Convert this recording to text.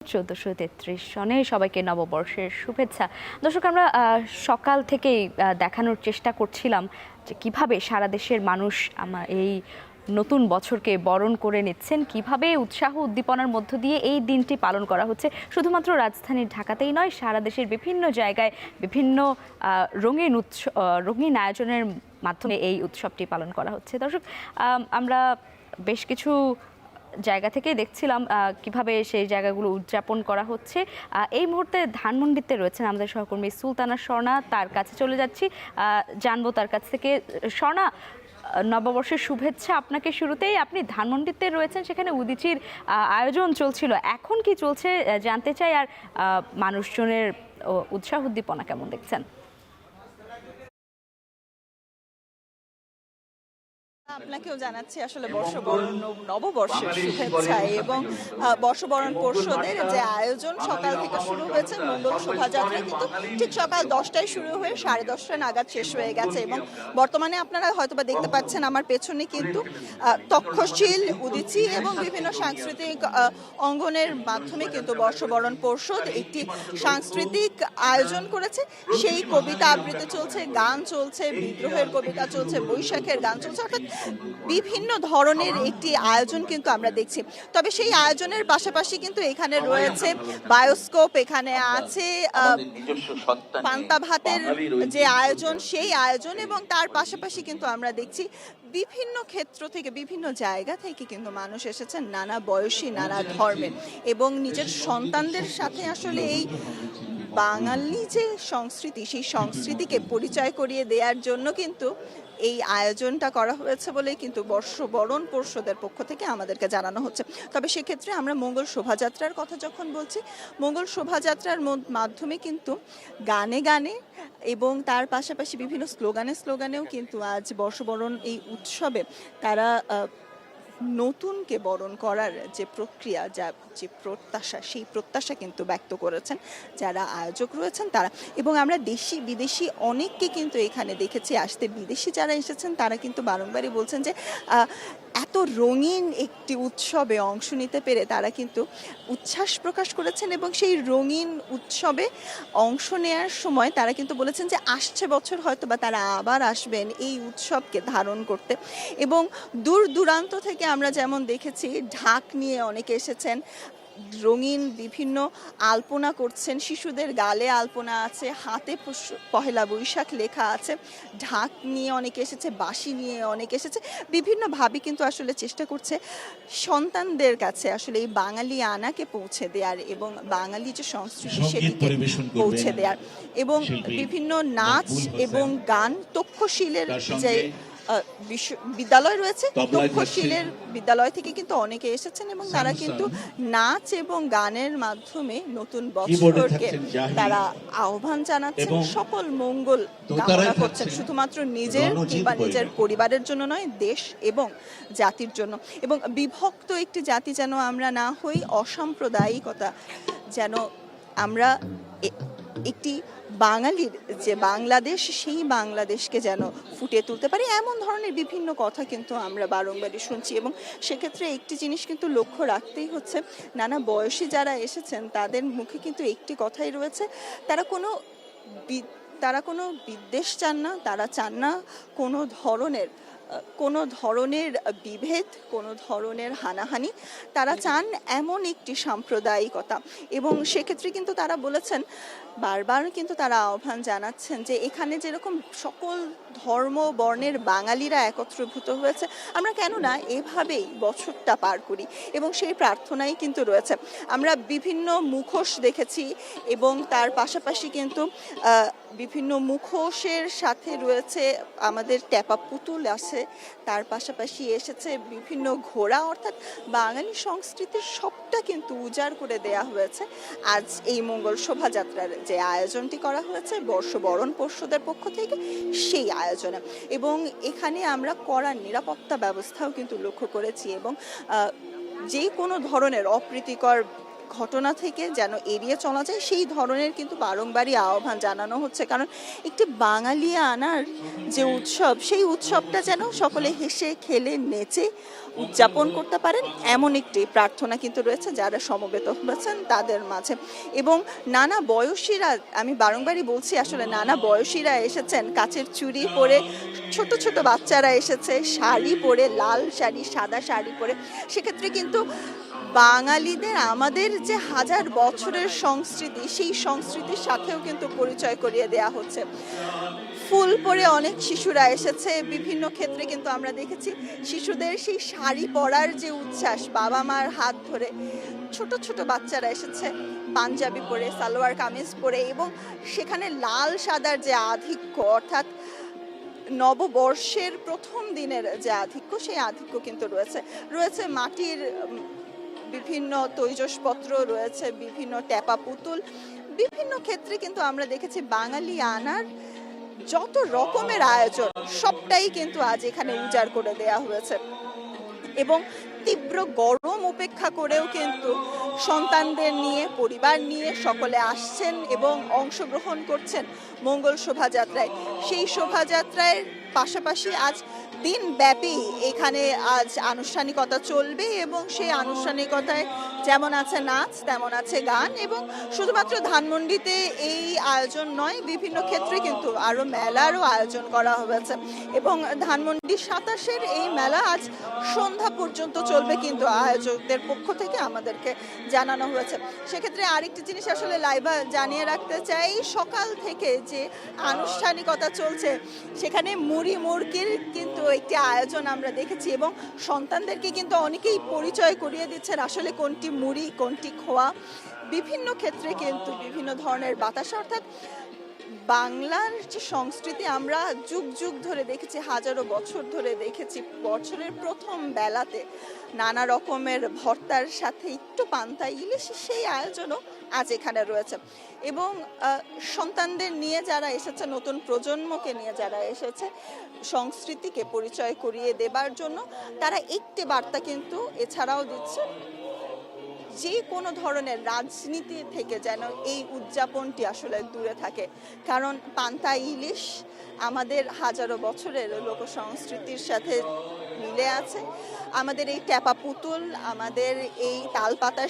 1433 সনে সবাইকে নববর্ষের শুভেচ্ছা। দর্শক, আমরা সকাল থেকেই দেখানোর চেষ্টা করছিলাম যে কিভাবে সারা দেশের মানুষ এই নতুন বছরকে বরণ করে নিচ্ছেন, কিভাবে উৎসাহ উদ্দীপনার মধ্য দিয়ে এই দিনটি পালন করা হচ্ছে। শুধুমাত্র রাজধানীর ঢাকাতেই নয়, সারা দেশের বিভিন্ন জায়গায় বিভিন্ন রঙিন আয়োজনের মাধ্যমে এই উৎসবটি পালন করা হচ্ছে। দর্শক, আমরা বেশ কিছু জায়গা থেকে দেখছিলাম কিভাবে সেই জায়গাগুলো উদযাপন করা হচ্ছে। এই মুহূর্তে ধানমন্ডিতে রয়েছেন আমাদের সহকর্মী সুলতানা স্বর্ণা, তার কাছে চলে যাচ্ছি, জানবো তার কাছ থেকে। স্বর্ণা, নববর্ষের শুভেচ্ছা আপনাকে। শুরুতেই আপনি ধানমন্ডিতে রয়েছেন, সেখানে উদীচীর আয়োজন চলছিল, এখন কি চলছে জানতে চাই, আর মানুষজনের উৎসাহ উদ্দীপনা কেমন দেখছেন? আপনাকেও জানাচ্ছি আসলে নববর্ষের শুভেচ্ছা এবং বর্ষবরণ পর্ষদের যে আয়োজন সকাল থেকে শুরু হয়েছে মঙ্গল শোভাযাত্রা, কিন্তু ঠিক সকাল 10টায় শুরু হয়ে 10:30 নাগাদ শেষ হয়ে গেছে। এবং বর্তমানে আপনারা হয়তোবা দেখতে পাচ্ছেন আমার পেছনে কিন্তু তক্ষশিল, উদীচী এবং বিভিন্ন সাংস্কৃতিক অঙ্গনের মাধ্যমে কিন্তু বর্ষবরণ পর্ষদ একটি সাংস্কৃতিক আয়োজন করেছে। সেই কবিতা আবৃত্তি চলছে, গান চলছে, বিদ্রোহের কবিতা চলছে, বৈশাখের গান চলছে, অর্থাৎ বিভিন্ন ধরনের একটি আয়োজন কিন্তু আমরা দেখছি। তবে সেই আয়োজনের পাশাপাশি কিন্তু এখানে রয়েছে বায়োস্কোপ, এখানে আছে পান্তা ভাতের যে আয়োজন সেই আয়োজন, এবং তার পাশাপাশি কিন্তু আমরা দেখছি বিভিন্ন ক্ষেত্র থেকে বিভিন্ন জায়গা থেকে কিন্তু মানুষ এসেছেন, নানা বয়সী, নানা ধর্মের, এবং নিজের সন্তানদের সাথে আসলে এই বাঙালি যে সংস্কৃতি সেই সংস্কৃতিকে পরিচয় করিয়ে দেওয়ার জন্য কিন্তু এই আয়োজনটা করা হয়েছে বলেই কিন্তু বর্ষবরণ পর্ষদের পক্ষ থেকে আমাদেরকে জানানো হচ্ছে। তবে সেক্ষেত্রে আমরা মঙ্গল শোভাযাত্রার কথা যখন বলছি, মঙ্গল শোভাযাত্রার মাধ্যমে কিন্তু গানে গানে এবং তার পাশাপাশি বিভিন্ন স্লোগানেও কিন্তু আজ বর্ষবরণ এই উৎসবে তারা নতুনকে বরণ করার যে প্রক্রিয়া, যে প্রত্যাশা, সেই প্রত্যাশা কিন্তু ব্যক্ত করেছেন যারা আয়োজক রয়েছেন তারা। এবং আমরা দেশি বিদেশি অনেককে কিন্তু এখানে দেখেছি আসতে। বিদেশি যারা এসেছেন তারা কিন্তু বারংবারই বলছেন যে এত রঙিন একটি উৎসবে অংশ নিতে পেরে তারা কিন্তু উচ্ছ্বাস প্রকাশ করেছেন, এবং সেই রঙিন উৎসবে অংশ নেওয়ার সময় তারা কিন্তু বলেছেন যে আসছে বছর হয়তো বা তারা আবার আসবেন এই উৎসবকে ধারণ করতে। এবং দূর দূরান্ত থেকে আমরা যেমন দেখেছি ঢাক নিয়ে অনেকে এসেছেন, রঙিন বিভিন্ন আলপনা করছেন, শিশুদের গালে আলপনা আছে, হাতে পহেলা বৈশাখ লেখা আছে, ঢাক নিয়ে অনেকে এসেছে, বাঁশি নিয়ে অনেকে এসেছে, বিভিন্নভাবে কিন্তু আসলে চেষ্টা করছে সন্তানদের কাছে আসলে এই বাঙালি আনাকে পৌঁছে দেওয়ার এবং বাঙালি যে সংস্কৃতি সেটিকে পৌঁছে দেওয়ার। এবং বিভিন্ন নাচ এবং গান, তক্ষশিলের যে বিদ্যালয় রয়েছে, তক্ষশিলের বিদ্যালয় থেকে কিন্তু অনেকে এসেছেন এবং তারা কিন্তু নাচ এবং গানের মাধ্যমে নতুন বছরকে তারা আহ্বান জানাচ্ছেন, সকল মঙ্গল কামনা করছেন, শুধুমাত্র নিজের কিংবা নিজের পরিবারের জন্য নয়, দেশ এবং জাতির জন্য। এবং বিভক্ত একটি জাতি যেন আমরা না হই, অসাম্প্রদায়িকতা যেন আমরা একটি বাঙালির যে বাংলাদেশ সেই বাংলাদেশকে যেন ফুটিয়ে তুলতে পারি, এমন ধরনের বিভিন্ন কথা কিন্তু আমরা বারংবারই শুনছি। এবং সেক্ষেত্রে একটি জিনিস কিন্তু লক্ষ্য রাখতেই হচ্ছে, নানা বয়সী যারা এসেছেন তাদের মুখে কিন্তু একটি কথাই রয়েছে, তারা কোনো বিদ্বেষ চান না, তারা চান না কোনো ধরনের বিভেদ, কোনো ধরনের হানাহানি, তারা চান এমন একটি সাম্প্রদায়িকতা। এবং সেক্ষেত্রে কিন্তু তারা বলেছেন, বারবার কিন্তু তারা আহ্বান জানাচ্ছেন যে এখানে যেরকম সকল ধর্ম বর্ণের বাঙালিরা একত্রীভূত হয়েছে, আমরা কেন না এভাবেই বছরটা পার করি, এবং সেই প্রার্থনাই কিন্তু রয়েছে। আমরা বিভিন্ন মুখোশ দেখেছি এবং তার পাশাপাশি কিন্তু বিভিন্ন মুখোশের সাথে রয়েছে আমাদের ট্যাপা পুতুল আছে, তার পাশাপাশি এসেছে বিভিন্ন ঘোড়া, অর্থাৎ বাঙালি সংস্কৃতির সবটা কিন্তু উজাড় করে দেয়া হয়েছে আজ এই মঙ্গল শোভাযাত্রার যে আয়োজনটি করা হয়েছে বর্ষবরণ পর্ষদের পক্ষ থেকে সেই আয়োজনে। এবং এখানে আমরা কড়া নিরাপত্তা ব্যবস্থাও কিন্তু লক্ষ্য করেছি, এবং যে কোনো ধরনের অপ্রীতিকর ঘটনা থেকে যেন এড়িয়ে চলা যায় সেই ধরনের কিন্তু বারংবারই আহ্বান জানানো হচ্ছে। কারণ একটি বাঙালি আনার যে উৎসব, সেই উৎসবটা যেন সকলে হেসে খেলে নেচে উদযাপন করতে পারেন, এমন একটি প্রার্থনা কিন্তু রয়েছে যারা সমবেত হয়েছেন তাদের মাঝে। এবং নানা বয়সীরা, আমি বারংবারই বলছি আসলে নানা বয়সীরা এসেছেন, কাচের চুড়ি পরে ছোট ছোট বাচ্চারা এসেছে শাড়ি পরে, লাল শাড়ি, সাদা শাড়ি পরে। সেক্ষেত্রে কিন্তু বাঙালিদের আমাদের যে হাজার বছরের সংস্কৃতি, সেই সংস্কৃতির সাথেও কিন্তু পরিচয় করিয়ে দেয়া হচ্ছে। ফুল পরে অনেক শিশুরা এসেছে, বিভিন্ন ক্ষেত্রে কিন্তু আমরা দেখেছি শিশুদের সেই শাড়ি পরার যে উচ্ছ্বাস, বাবা মার হাত ধরে ছোট ছোট বাচ্চারা এসেছে পাঞ্জাবি পরে, সালোয়ার কামিজ পরে, এবং সেখানে লাল সাদার যে আধিক্য, অর্থাৎ নববর্ষের প্রথম দিনের যে আধিক্য, সেই আধিক্য কিন্তু রয়েছে মাটির বিভিন্ন তৈজসপত্র, রয়েছে বিভিন্ন ট্যাপা পুতুল। বিভিন্ন ক্ষেত্রে কিন্তু আমরা দেখেছি বাঙালি আনার যত রকমের আয়োজন সবটাই কিন্তু আজ এখানে উজাড় করে দেয়া হয়েছে। এবং তীব্র গরম উপেক্ষা করেও কিন্তু সন্তানদের নিয়ে, পরিবার নিয়ে সকলে আসছেন এবং অংশগ্রহণ করছেন মঙ্গল শোভাযাত্রায়। সেই শোভাযাত্রায় পাশাপাশি আজ দিনব্যাপী এখানে আজ আনুষ্ঠানিকতা চলবে, এবং সেই আনুষ্ঠানিকতায় যেমন আছে নাচ, তেমন আছে গান। এবং শুধুমাত্র ধানমন্ডিতে এই আয়োজন নয়, বিভিন্ন ক্ষেত্রে কিন্তু আরো মেলারও আয়োজন করা হয়েছে। এবং ধানমন্ডি 27-এর এই মেলা আজ সন্ধ্যা পর্যন্ত চলবে কিন্তু আয়োজকদের পক্ষ থেকে আমাদেরকে জানানো হয়েছে। সেক্ষেত্রে আরেকটি জিনিস আসলে লাইভা জানিয়ে রাখতে চাই, সকাল থেকে যে আনুষ্ঠানিকতা চলছে সেখানে মুড়ি মুড়কির কিন্তু একটি আয়োজন আমরা দেখেছি, এবং সন্তানদেরকে কিন্তু অনেকেই পরিচয় করিয়ে দিচ্ছেন আসলে কোনটি মুড়ি, কোনটি খোয়া। বিভিন্ন ক্ষেত্রে কিন্তু বিভিন্ন ধরনের বাতাসা, অর্থাৎ বাংলার যে সংস্কৃতি আমরা যুগ যুগ ধরে দেখেছি, হাজারো বছর ধরে দেখেছি, বছরের প্রথম বেলাতে নানা রকমের ভর্তার সাথে একটু পান্তা ইলিশ, সেই আয়োজনও আজ এখানে রয়েছে। এবং সন্তানদের নিয়ে যারা এসেছে, নতুন প্রজন্মকে নিয়ে যারা এসেছে সংস্কৃতিকে পরিচয় করিয়ে দেবার জন্য, তারা একটি বার্তা কিন্তু এছাড়াও দিচ্ছে, যে কোনো ধরনের রাজনীতি থেকে যেন এই উদযাপনটি আসলে দূরে থাকে। কারণ পান্তা ইলিশ আমাদের হাজারো বছরের লোক সংস্কৃতির সাথে মিলে আছে। আমাদের এই ট্যাপা পুতুল, আমাদের এই তালপাতার